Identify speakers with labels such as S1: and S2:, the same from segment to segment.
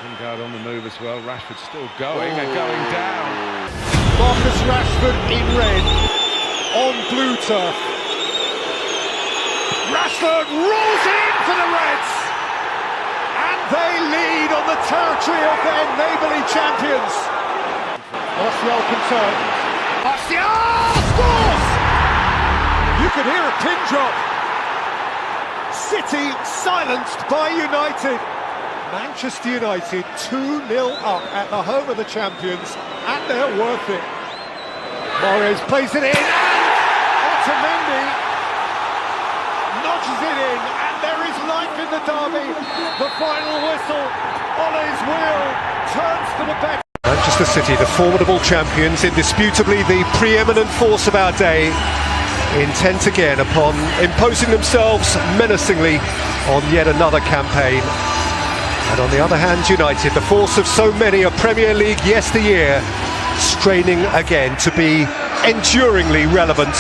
S1: Lingard on the move as well. Rashford still going and going down.
S2: Marcus Rashford in red on blue turf. Rashford rolls in for the Reds, and they lead on the territory of their neighbourly champions. Martial can turn. Martial scores! You could hear a pin drop. City silenced by United. Manchester United 2-0 up at the home of the champions, and they're worth it. Mahrez plays it in, and Otamendi nudges it in, and there is life in the derby. The final whistle, Ole's wheel turns for the bet.
S3: Manchester City, the formidable champions, indisputably the preeminent force of our day, intent again upon imposing themselves menacingly on yet another campaign. And on the other hand, United, the force of so many a Premier League yesteryear, straining again to be enduringly relevant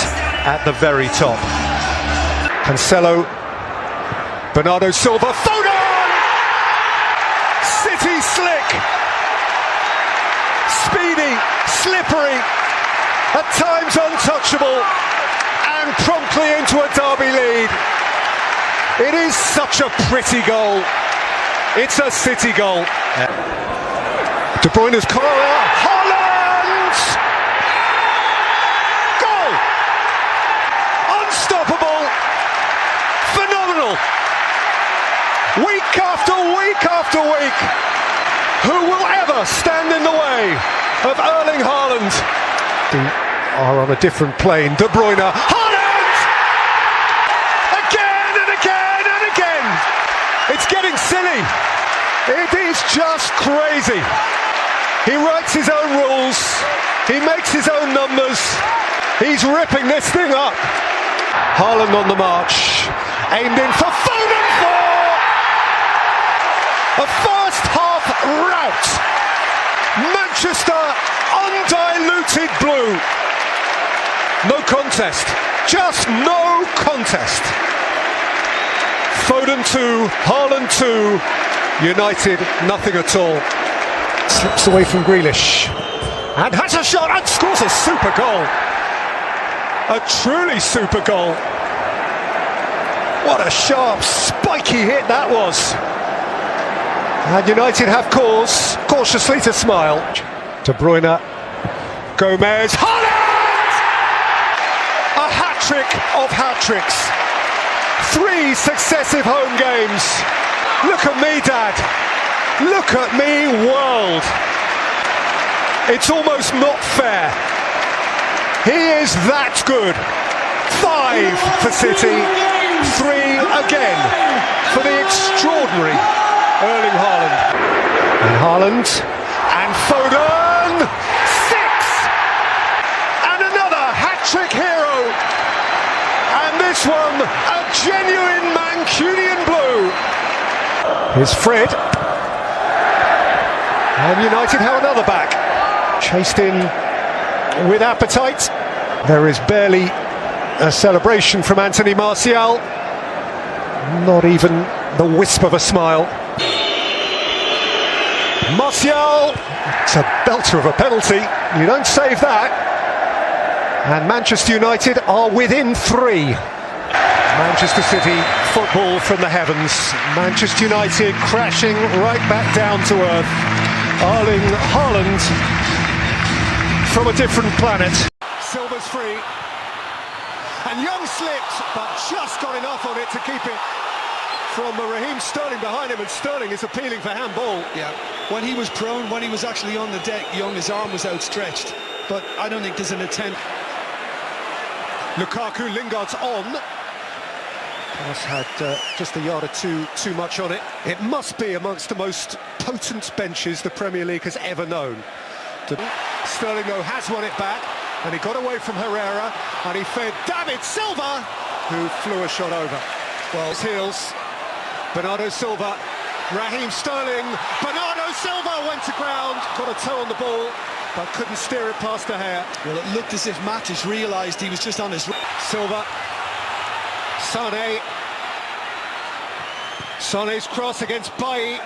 S3: at the very top. Cancelo, Bernardo Silva, Foden! City slick! Speedy, slippery, at times untouchable, and promptly into a derby lead. It is such a pretty goal. It's a City goal. De Bruyne's corner. Haaland! Goal! Unstoppable! Phenomenal! Week after week after week. Who will ever stand in the way of Erling Haaland? They are on a different plane. De Bruyne. Haaland! Again and again and again! It's getting silly. It is just crazy. He writes his own rules. He makes his own numbers. He's ripping this thing up. Haaland on the march. Aimed in for Foden for a first half rout. Manchester undiluted blue. No contest. Just no contest. Foden 2, Haaland 2, United nothing at all. Slips away from Grealish and has a shot and scores a super goal. A truly super goal. What a sharp, spiky hit that was. And United have cause, cautiously to smile. De Bruyne, Gomez, Haaland! A hat-trick of hat-tricks. 3 successive home games. Look at me, Dad. Look at me, world. It's almost not fair. He is that good. 5 for City. 3 again for the extraordinary Erling Haaland. And Haaland and Foden. 6! And another hat-trick hero. And this one, a genuine Mancunian blue. Here's Fred. And United have another back. Chased in with appetite. There is barely a celebration from Anthony Martial. Not even the wisp of a smile. Martial. It's a belter of a penalty. You don't save that. And Manchester United are within 3. Manchester City, football from the heavens. Manchester United crashing right back down to earth. Erling Haaland from a different planet. Silva's free. And Young slipped, but just got enough on it to keep it from Raheem Sterling behind him, and Sterling is appealing for handball.
S4: Yeah, when he was prone, when he was actually on the deck, Young, his arm was outstretched. But I don't think there's an attempt.
S2: Lukaku, Lingard's on. Pass had just a yard or two too much on it. It must be amongst the most potent benches the Premier League has ever known. Sterling, though, has won it back, and he got away from Herrera, and he fed David Silva, who flew a shot over. Well, his heels. Bernardo Silva, Raheem Sterling. Bernardo Silva went to ground, got a toe on the ball, but couldn't steer it past the hair.
S4: Well, it looked as if Matic realised he was just on his...
S2: Silva. Sané. Sané's cross against Bailly.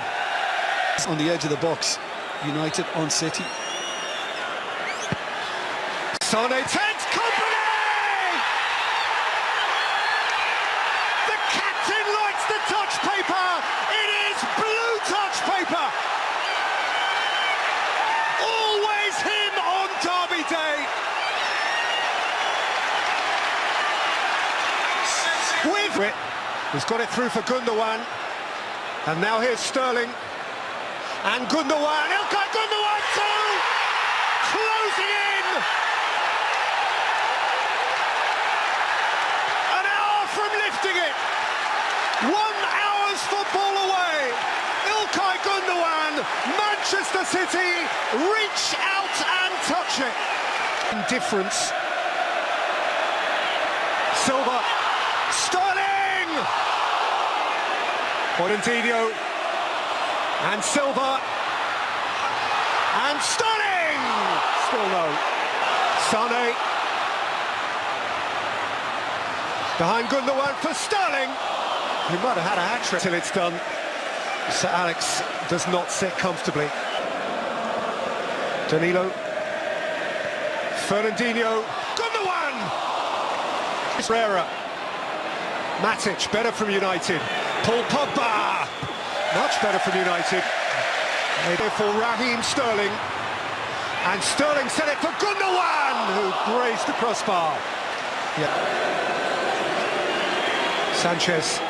S4: On the edge of the box, United on City.
S2: Sane takes company! The captain likes the touch paper! It is blue touch paper! Always him on Derby Day! With it, he's got it through for Gundogan, and now here's Sterling, and Gundogan, Ilkay Gundogan too, closing in. An hour from lifting it, 1 hour's football away. Ilkay Gundogan, Manchester City, reach out and touch it. Indifference. Silva. Sterling! Poirotino and Silva and Sterling! Still no. Sane behind Gundogan for Sterling. He might have had a hat-trick till it's done. Sir Alex does not sit comfortably. Danilo, Fernandinho, Gundogan! Herrera. Matic, better from United. Paul Pogba, much better from United. For Raheem Sterling. And Sterling sent it for Gundogan, who grazed the crossbar. Yeah. Sanchez.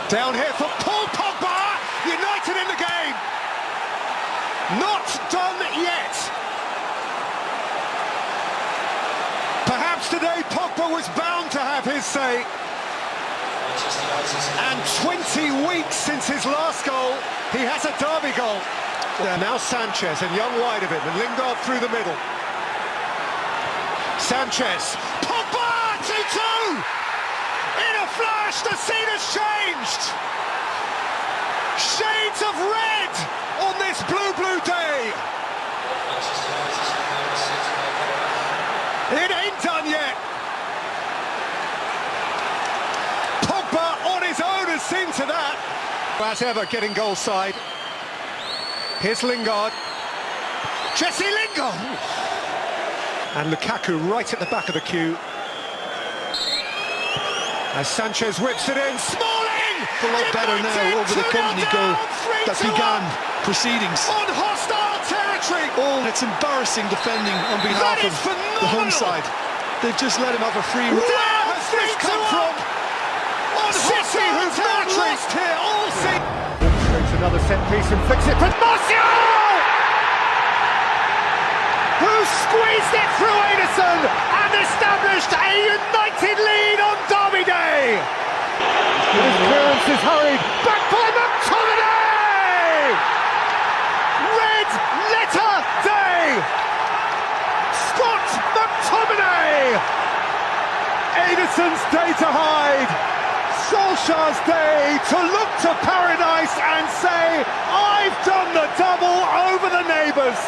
S2: Down here for Paul Pogba. United in the game. Not done yet. Perhaps today Pogba was bound to have his say. And 20 weeks since his last goal, he has a derby goal. Now Sanchez and young wide of him, and Lingard through the middle. Sanchez, Pogba, 2-2! In a flash, the scene has changed! Shades of red on this blue day! It ain't done yet. Pogba on his own has seen to that. As ever, getting goal side. Here's Lingard. Jesse Lingard! And Lukaku right at the back of the queue. As Sanchez whips it in. Smalling!
S4: A lot better now over the company goal that began proceedings.
S2: On hostile territory!
S4: Oh, it's embarrassing defending on behalf of the home side. They've just let him have a free run.
S2: Where has this come from? On City, who've not lost here all season.
S3: Takes another set piece and flicks it for Martial! Who squeezed it through Ederson and established a United lead on Derby Day! His clearance is hurried, back by McTominay! Red letter day! Scott McTominay! Ederson's day to hide, Solskjaer's day to look to paradise and say, I've done the double over the neighbours.